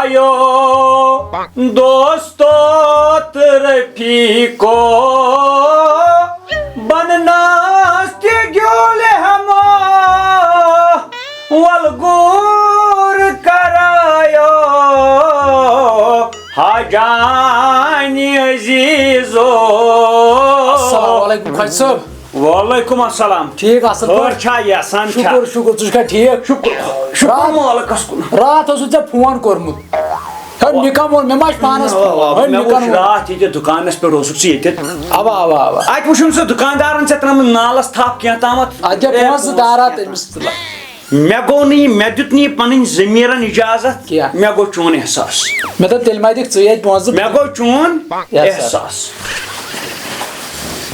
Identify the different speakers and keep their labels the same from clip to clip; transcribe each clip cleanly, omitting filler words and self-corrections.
Speaker 1: भाइयों दोस्तों तरफीको बनना ग्योले हम वलगूर करायो हाजानी अजीजो।
Speaker 2: अस्सलाम वालेकुम खाजी साहब।
Speaker 1: वालेकुम अस्सलाम।
Speaker 2: ठीक असल
Speaker 1: और छा यासान छा।
Speaker 2: शुक्र शुक्र तुझ का ठीक
Speaker 1: शुक्र मालिकस कुन।
Speaker 2: रात ओसुच फोन कोरमुत हर निकम और मेमाश पानस
Speaker 1: मैं निकम रात ये दुकानस पे रोसुक ये
Speaker 2: अब
Speaker 1: आज वुशुम से दुकानदारन से तनम नालस थाप क्या तामत
Speaker 2: आज पांच दारा तमिस
Speaker 1: मैं गो नहीं मैं दुत नहीं पन जमीरन इजाजत
Speaker 2: क्या
Speaker 1: मैं गो चोन एहसास
Speaker 2: मैं तो तेल मादिक चयत पांच
Speaker 1: मैं गो चोन एहसास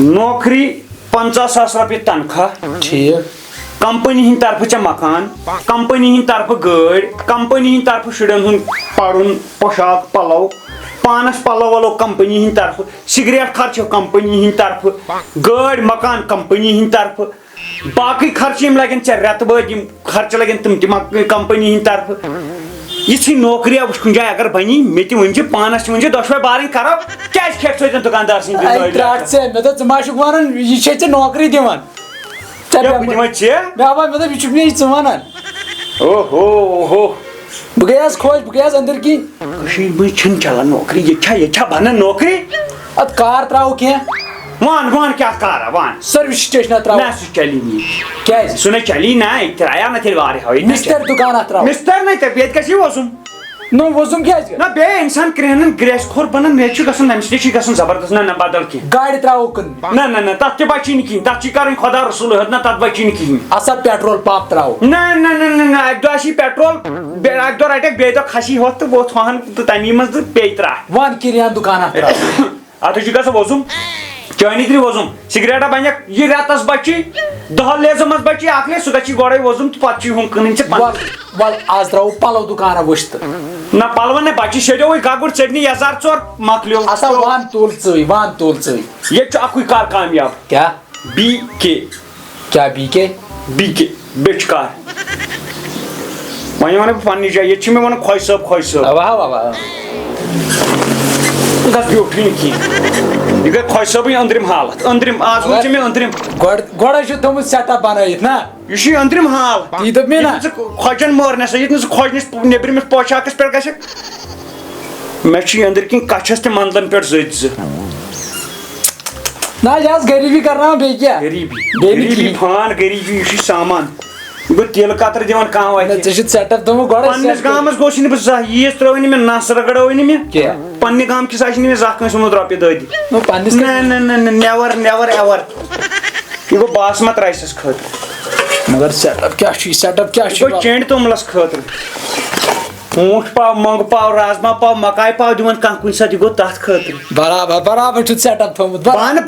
Speaker 1: नौकरी 50,000 रुपये तनख्वाह
Speaker 2: ठीक
Speaker 1: कंपनी हिंद तरफ चे मकान कंपनी हिंद तरफ गाड़ी कंपनी हिंद तरफ शुरन हुन पढ़ुन पोशाक पलव पानस पलव वलो कंपनी हिंद तरफ सिगरेट खर्च कंपनी हिंद तरफ गाड़ी मकान कंपनी हिंद तरफ बाकी खर्च लगन चे रेत बद खर्च लगन तम कंपनी हिंद तरफ ये नौकरिया वुच कुन जाए अगर बनी मे वन पानस वन दोशवे बार करो क्या खेत दुकानदार
Speaker 2: मैं तो माशुक वन यह नौकरी दिवान
Speaker 1: ओहो
Speaker 2: बह गयास खोज बह गयास अंदर की
Speaker 1: मज चलान नौकरी ये बन नौकरी
Speaker 2: अत कार त्राव कह
Speaker 1: वन वन क्या कार वन
Speaker 2: सर्विस स्टेशन त्राव
Speaker 1: ना सह चली नी
Speaker 2: क्या
Speaker 1: सह चली ना आया ना तेल
Speaker 2: मिस्टर दुकान त्राव
Speaker 1: मिस्टर नहीं ये गि वसुम
Speaker 2: नो वसुम क्या
Speaker 1: ना बे इंसान क्रेन ग्रेस खोर बनन मे गसन जबरदस्त ना बदल की
Speaker 2: गाड़ी त्राव कन
Speaker 1: ना ना ना तत बची नी कहीं तत कर खुदा रसूल ना तत बची नी कहीं
Speaker 2: असा पेट्रोल पंप त्राव
Speaker 1: ना ना ना ना ना एक दो पेट्रोल एक दो रटे बे दो खसी होत वो थहन तो तमी मज पे त्रा
Speaker 2: वन किरियान दुकान त्राव
Speaker 1: अत गस वसुम चानी त्री वसुम सिगरेटा बन यह रेतस बची 10 लेज मज बची अखले सह गि गोड़े वसुम तो पे हम कन
Speaker 2: वल आज त्राव पलव दुकान वुश्त
Speaker 1: ना पलवन ने बची शेडो गगुड़ चटनी 1004 मकलियो
Speaker 2: असा वन तोल चई
Speaker 1: ये अकुई कार कामयाब
Speaker 2: क्या
Speaker 1: BK
Speaker 2: क्या BK
Speaker 1: बिच कार वन पन्नी जाए ये मे वन खोज सब गस ब्यूटी कहीं यह खोज सब अंदरिम हालत अंदरिम आज वो मे अंदरिम
Speaker 2: गोड़ थोमुत सेटअप बनाइथ ना
Speaker 1: यह अंदरिम हाल
Speaker 2: ती दप मे ना
Speaker 1: खोजन मोरनस ये खोजनस नबरमिस पोशाकस पे गस मे अंदर कहीं कछस ते मंदलन पे जत
Speaker 2: ना आज गरीबी करना बे क्या
Speaker 1: गरीबी फान गरीबी यह सामान गो तेल कतर दिवान कहाँ वात
Speaker 2: सेटअप तुम
Speaker 1: पन्निस गामस गोस नी बह यीस त्रोन मे नस रगड़ो मे पन्ने गाम किस मे कस रोपये ददी नेवर नेवर एवर यह गो बासमत राइसस खतर
Speaker 2: मगर सेटअप क्या
Speaker 1: चेंड तोमलस खतर ऊंट पाव मंग पाव राजमा पाव मकाई पाव दिवान कह कुन साथ गो तथ खतर
Speaker 2: बराबर सेटअप थोमुत
Speaker 1: बान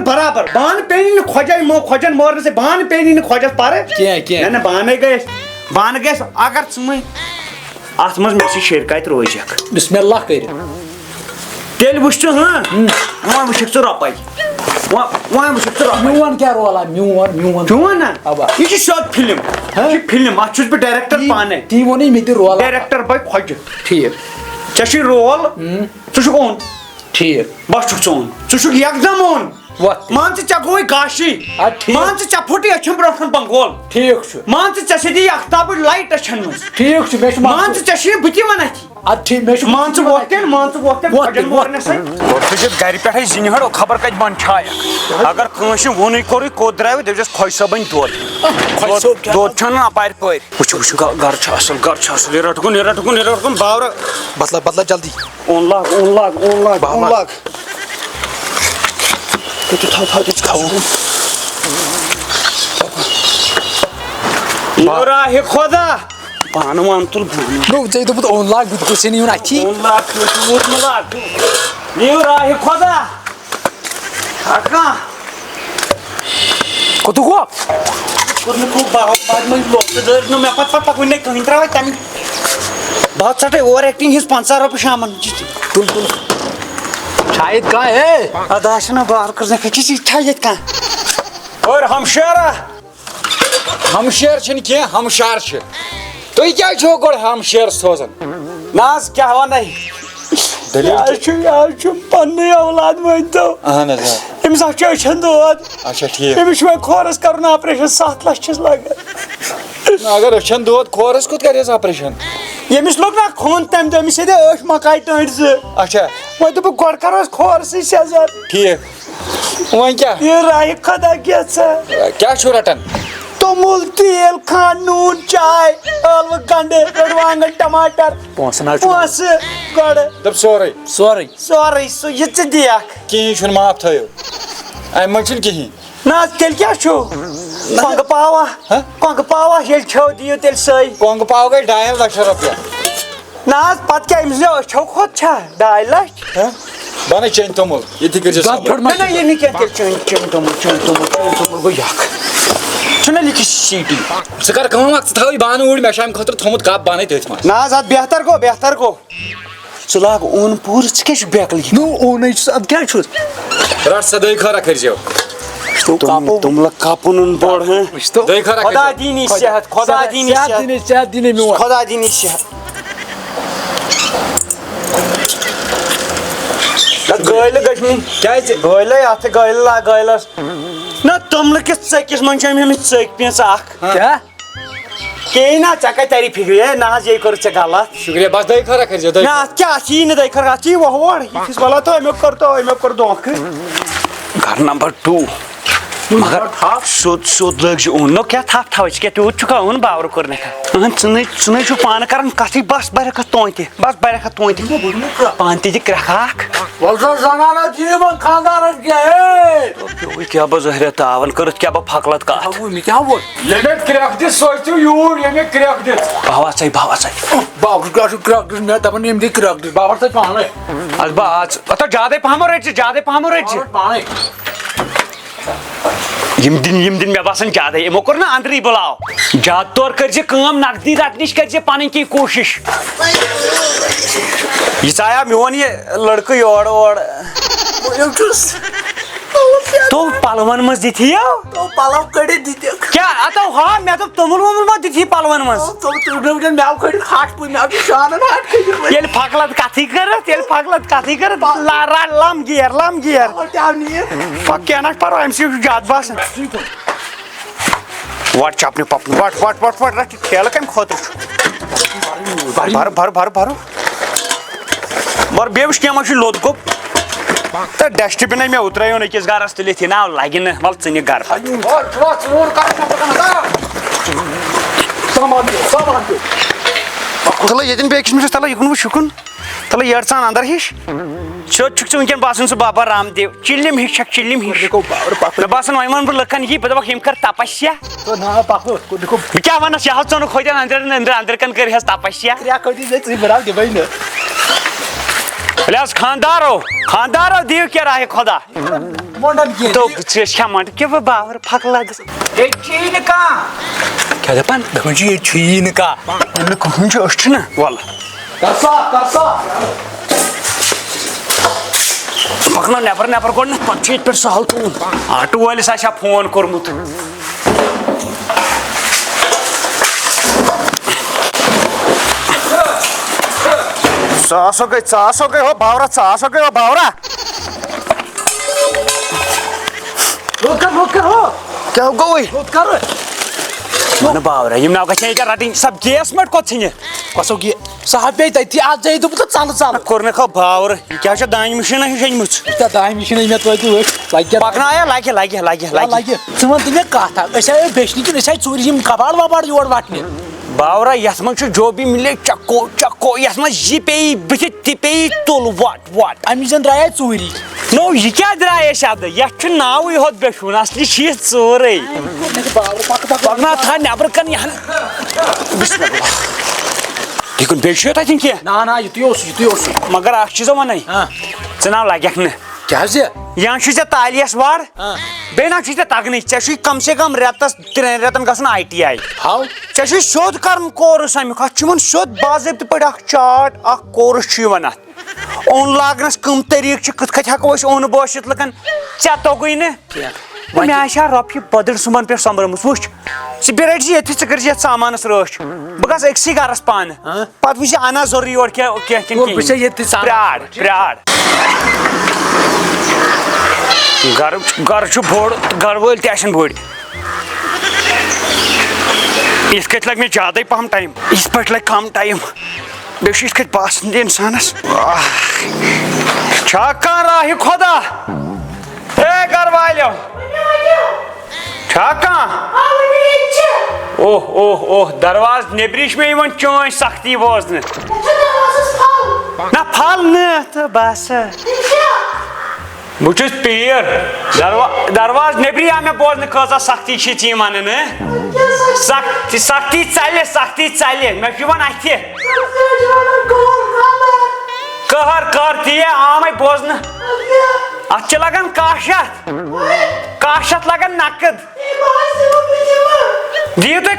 Speaker 1: बराबर बान पेनी खोजन खोजन मोरन से बान पेनी खोजस पर ना बान गए अगर चुम अत मे शिरकत रोज
Speaker 2: बिस्मिल्लाह कर
Speaker 1: तेल वुच हाँ वह वुक रोपे
Speaker 2: म्यून क्या रोला म्यून
Speaker 1: यह सोद फिल्म अत डायरेक्टर पाने
Speaker 2: ती वो मे रोल
Speaker 1: डायरेक्टर बे खोज
Speaker 2: ठीक
Speaker 1: ऐ रोल षुक ओन
Speaker 2: ठीक
Speaker 1: बस ओन षुक एकदम ओन मान चे गो गाशी मान चे फुट अचम ब्रोन बंगोल
Speaker 2: ठीक
Speaker 1: मान चे दी अख्ताब लाइट अचन मज
Speaker 2: ठीक
Speaker 1: मान चे बत वन मान गर पे जिनहड़ खबर कत बन छाया अगर कंस वोन कोर कोत द्राव दस खोज सबन दोद छन अपार पे गर असल रटकुन बावर
Speaker 2: बदला जल्दी
Speaker 1: ओन लाग राह खुदा पान वन तुल
Speaker 2: ओन लाग
Speaker 1: राह खुदा
Speaker 2: कत गो
Speaker 1: मे पकन कहीं त्रा तम बहुत सटे ओवर एक्टिंग 50 रुपये शाम
Speaker 2: तुल शायद कह है
Speaker 1: अदा बार कर और हमशेर हमशेर क्या हमशार तुम क्या गो हमशेर सोजान नाज क्या वन पन्ने औलाद वन अमिस अचन दौद
Speaker 2: अच्छा ठीक
Speaker 1: अमिस खोरस कर ऑपरेशन 7 लाख
Speaker 2: अगर अचन दौद खोरस कुत कर ऑपरेशन
Speaker 1: यमिस लोग ना खून तम दो अमिस ये मकाई टंड से
Speaker 2: अच्छा
Speaker 1: वो तो गोड कर खोरस सजर
Speaker 2: ठीक वन क्या
Speaker 1: ये राय खुदा
Speaker 2: क्या छु रटन
Speaker 1: तोमुल तेल खान नून चाय ٲلوٕ गंडे रुडवांगन टमाटर पोंस गड
Speaker 2: दब सोरे
Speaker 1: सोरे सो ये देख
Speaker 2: कहीं छु माफ थयो अम मन कहीं
Speaker 1: ना तेल क्या छु कंग पावा ये छो दियो तेल सही
Speaker 2: कोंग पाव गई 2.5 लाख रुपया
Speaker 1: ना पत क्या इमस छो खोत छा 2.5 लाख
Speaker 2: बने चेन तोमुल ये कर
Speaker 1: ना ये नहीं क्या तेल चेन तोमुल गो याक छुना लिखि सीटी
Speaker 2: सकर कम थावी बान उड़ मे शाम खतर थमुत कप बाने तथ मा
Speaker 1: ना आज बेहतर गो चलाग ओन पूर के बेकल
Speaker 2: नो ओन अद क्या छु रट सदै खरा करजो
Speaker 1: तुम लोग कापुन बोड़ हैं
Speaker 2: दई खरा
Speaker 1: खुदा दीनी सेहत खुदा दीनी सेहत खुदा दीनी सेहत गैल गश्मी
Speaker 2: क्या
Speaker 1: गैल अत गैल ना तुम लोग किस चकिस मन चक पेंस
Speaker 2: क्या
Speaker 1: कहीं ना चका तारी फिक्र ना ये कर गलत
Speaker 2: शुक्रिया बस दई खरा करजो
Speaker 1: ना क्या छी न दई खरा छी वो किस वाला तो मैं कर दोख घर नंबर 2 मगर सोद लग ओन क्या थाप था क्या तूत चुका ओन बावर करने का चुने छु पान करन कथि बस बरख तोंते पान ति क्रखाक
Speaker 2: वलसा जनाना जीवन खानदार क्या है
Speaker 1: तो क्या बजहर तावन करत क्या फकलत का
Speaker 2: वो मी क्या बोल ये में क्रख दे सोचू यूर ये में क्रख दे
Speaker 1: भावा चाहिए
Speaker 2: बाबू का क्रख दे मैं तबन एम दी क्रख दे बाबर से पाने
Speaker 1: आज बात अत ज्यादा पहमो रेट
Speaker 2: पाने
Speaker 1: यम दिन मे बसान ज्यादा यमो कर ना अंदर बुलाओ ज्यादा तौर कर नकदी रटनिश कर पानी की कोशिश यह आया मोन ये लड़का योर और तो पलवन मज दी
Speaker 2: तो पलव कड़े दी
Speaker 1: क्या आता हाँ मैं तो तमुल वमुल मत दी पलवन मज
Speaker 2: तो मैं कड़ हाट पुन मैं शान हाट
Speaker 1: तेल फकलत कथी कर लारा लम गियर
Speaker 2: क्या नहीं
Speaker 1: फक क्या ना पर एमसी ज्यादा बस वाट चापने पपने वाट रख खेल कम खोतर भर बेवश क्या लोद गो तो डस्टबिन मे उतरायो अकिस गरस तुलित ना लगे वल इन गर तल ये बेकिस तल युन शुकुन तल यड़ सान अंदर हिश छुक वनकन बासन सह बाबा रामदेव चिल्लिम हिश मे बासन वह वन बह लुकन यह बह दम कर तपस्या क्या वन यह चोन खोदन अंदर कन कर तपस्या खानदारो दियो क्या रहा है खुदा तो क्या मंड क्या बावर फक लग क्या दपान
Speaker 2: ये छीन का
Speaker 1: कह ना वल पकना नबर गोड पे सहल तुन आटो वालिस आ फोन कोर्मुत सासो गई हो बावरा क्या गो मन बावरा यम नाव गछे क्या रटिंग सब गैस मट कोत छिने
Speaker 2: कसो गे साहब पे तति आज जाई तो चल
Speaker 1: कोरने खा बावर क्या छ दान मशीन है शनमुच
Speaker 2: त दान मशीन में तो लाइक
Speaker 1: पकना आया लागे
Speaker 2: सुमन तुम कथा ऐसा बेचनी कि ऐसा चोरी हम कबाड़ वबाड़ जोड़ वाटने
Speaker 1: बावरा यस मन जो भी मिले चको यस मन ये पे बिथ ति पे तुल वाट
Speaker 2: अमिजन द्राय चोरी
Speaker 1: नो ये क्या द्राय शब्द यह नाव होत बेशुन असली चीज चोरे पकना था नबर कन यह दिकुन बेशियो तथिन के
Speaker 2: ना युत
Speaker 1: मगर अख चीज वन चनाव लगे न
Speaker 2: क्या
Speaker 1: या तालियस वार बेना तगन ऐ कम से कम रेतस 3 रेतन गसन ITI
Speaker 2: हाउ
Speaker 1: ऐ सोद कर कोर्स अमुक सोद बाज़ाब्त पे चार्ट कोर्स ओन लागनस कम तरीक कत हेको ओन बसित लुकन ऐ तोगुई न मे आशा रॉफी बदर सुमन पे समरमस वुच बेट ये कर सामान रच बह गस अक्सी गरस पान पत वुच अना जोर योर प्राड़ प्राड़ घर बोड़ घर वल तन बोड़ इस कत लग मे ज्यादा पहम टाइम इस पे लग कम टाइम बेस कत बासन इंसानस राह खुदा हे घर वालो ओह ओह ओह दरवाज नेब्रिश में वन चोन सख्ती बोजन ना फल न तो बस बुचुस पीर दरवाज नेब्री आ मे बोजन कजा सख्ती छी वन सख्ती सख्ती चले मे वन अथि कहर कर ती आम बोजन अत लगन काशत लगन नकद दियो तुम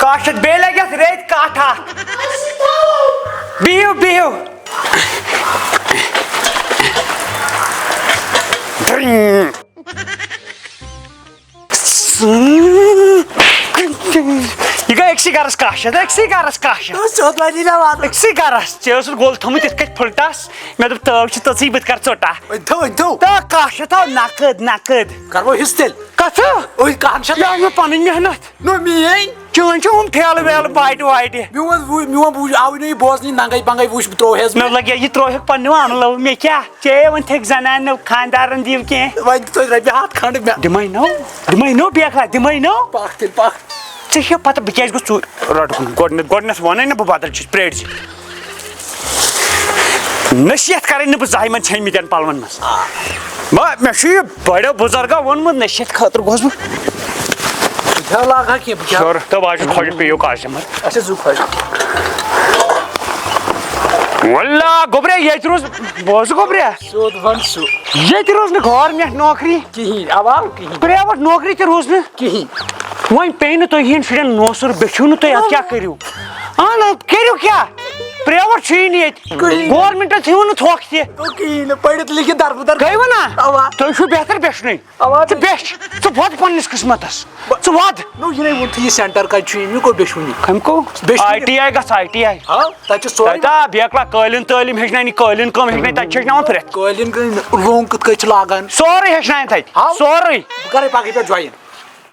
Speaker 1: काशत बे लगे रेत काठा बिहू बिहू यह गई अक्सी गरस काशत अक्सी गरस चे गोल थमुत इत फुलटस मे दोप तव तसी बत कर चोटा काशत आव नकद नकद
Speaker 2: करवो हिस तेल
Speaker 1: कथ मे पन मेहनत चोन हम ठेल वेल बाइट वाइट
Speaker 2: आव बोजन नंगे पंगे वो त्रोहस
Speaker 1: मे लगे यह त्रोह पन अन लो मे क्या चे वन थे जनान खानदारन दिव के
Speaker 2: रपि हाथ खंड
Speaker 1: दिमै नो बेखा दिमै नो ऐ पता बह क्या चूर रट गोडनस वन ना बह बदल चीज प्रेट नसीहत कर बह जह मन छन पलवन मज मे बड़ो बुजुर्गो वोनमुत नसीहत खतर गोस बह तब आज खोज पे कस्टमर वल्ला गोबरे ये रोज बोज गोबरे ये रोज न गवर्नमेंट नौकरी प्राइवेट नौकरी ते रोज न वन पे तुम हन शुन नौसर बेचू तुम क्या करू करू क्या प्राइवेट ये गवर्नमेंट थो थोक
Speaker 2: पढ़ लिखित दरबदर
Speaker 1: गई वना तुम बेहतर बेचन बेच वद पन्निस किस्मतस वद
Speaker 2: ये सेंटर को बेचुनी
Speaker 1: कम को ITI गस ITI बेकला कालीन तालीम हेचन कालीन कम हेचन तक हेचन प्रेत
Speaker 2: कालीन लोंग कत लागान
Speaker 1: सोरे हेचन तक सोरे
Speaker 2: करे पाके पे ज्वाइन